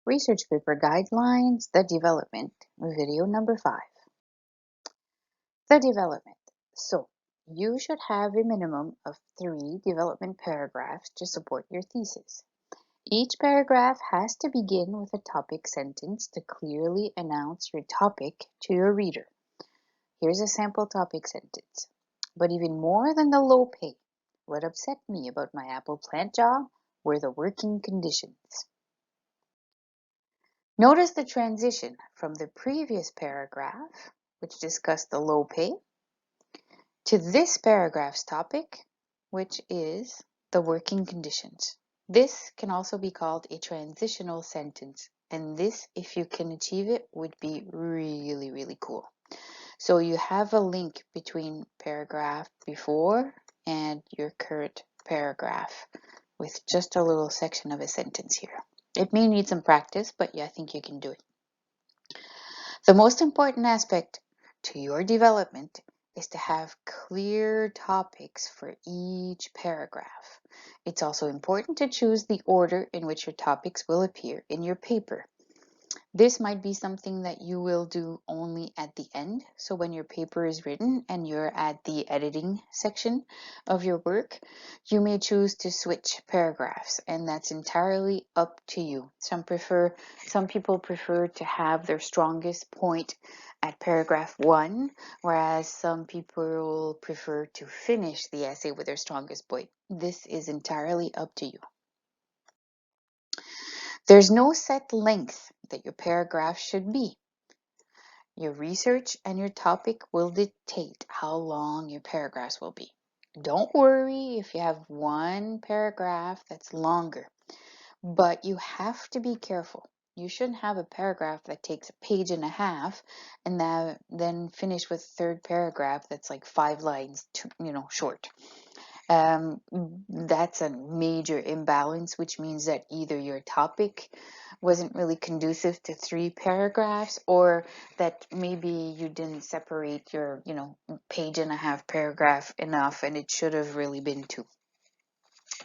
Research Paper Guidelines, the Development, video number 5. The development. So, you should have a minimum of 3 development paragraphs to support your thesis. Each paragraph has to begin with a topic sentence to clearly announce your topic to your reader. Here's a sample topic sentence. But even more than the low pay, what upset me about my apple plant job were the working conditions. Notice the transition from the previous paragraph, which discussed the low pay, to this paragraph's topic, which is the working conditions. This can also be called a transitional sentence, and this, if you can achieve it, would be really, really cool. So you have a link between paragraph before and your current paragraph with just a little section of a sentence here. It may need some practice, but yeah, I think you can do it. The most important aspect to your development is to have clear topics for each paragraph. It's also important to choose the order in which your topics will appear in your paper. This might be something that you will do only at the end. So when your paper is written and you're at the editing section of your work, you may choose to switch paragraphs, and that's entirely up to you. Some people prefer to have their strongest point at paragraph 1, whereas some people prefer to finish the essay with their strongest point. This is entirely up to you. There's no set length that your paragraph should be. Your research and your topic will dictate how long your paragraphs will be. Don't worry if you have one paragraph that's longer, but you have to be careful. You shouldn't have a paragraph that takes a page and a half and then finish with a third paragraph that's like 5 lines, short. That's a major imbalance, which means that either your topic wasn't really conducive to 3 paragraphs, or that maybe you didn't separate your, page and a half paragraph enough, and it should have really been 2.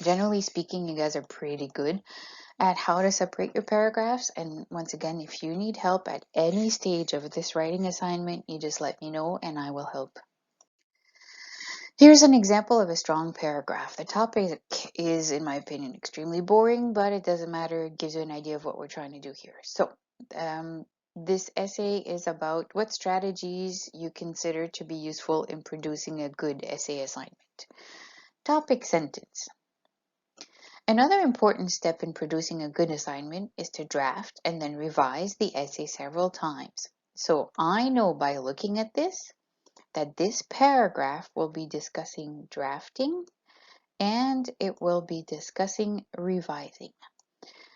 Generally speaking, you guys are pretty good at how to separate your paragraphs, and once again, if you need help at any stage of this writing assignment, you just let me know and I will help. Here's an example of a strong paragraph. The topic is, in my opinion, extremely boring, but it doesn't matter. It gives you an idea of what we're trying to do here. So, this essay is about what strategies you consider to be useful in producing a good essay assignment. Topic sentence. Another important step in producing a good assignment is to draft and then revise the essay several times. So I know by looking at this that this paragraph will be discussing drafting and it will be discussing revising.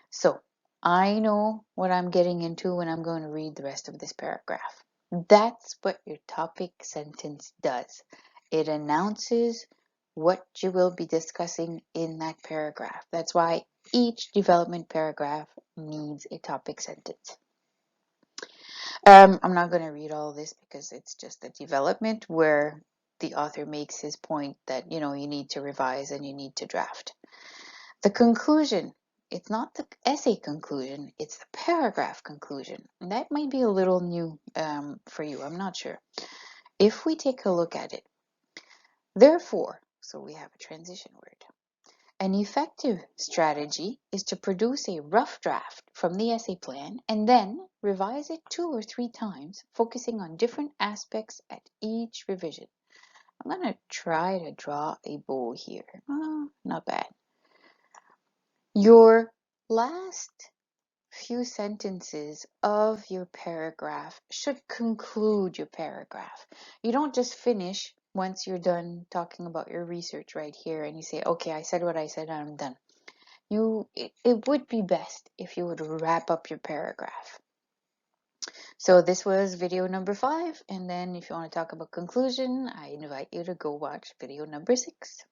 So I know what I'm getting into when I'm going to read the rest of this paragraph. That's what your topic sentence does. It announces what you will be discussing in that paragraph. That's why each development paragraph needs a topic sentence. I'm not going to read all this because it's just a development where the author makes his point that, you need to revise and you need to draft. The conclusion, it's not the essay conclusion, it's the paragraph conclusion. And that might be a little new for you, I'm not sure. If we take a look at it, therefore, so we have a transition word. An effective strategy is to produce a rough draft from the essay plan and then revise it 2 or 3 times, focusing on different aspects at each revision. I'm going to try to draw a bow here. Not bad. Your last few sentences of your paragraph should conclude your paragraph. You don't just finish once you're done talking about your research right here and you say, okay, I said what I said and I'm done. It would be best if you would wrap up your paragraph. So this was video number 5, and then if you want to talk about conclusion, I invite you to go watch video number 6.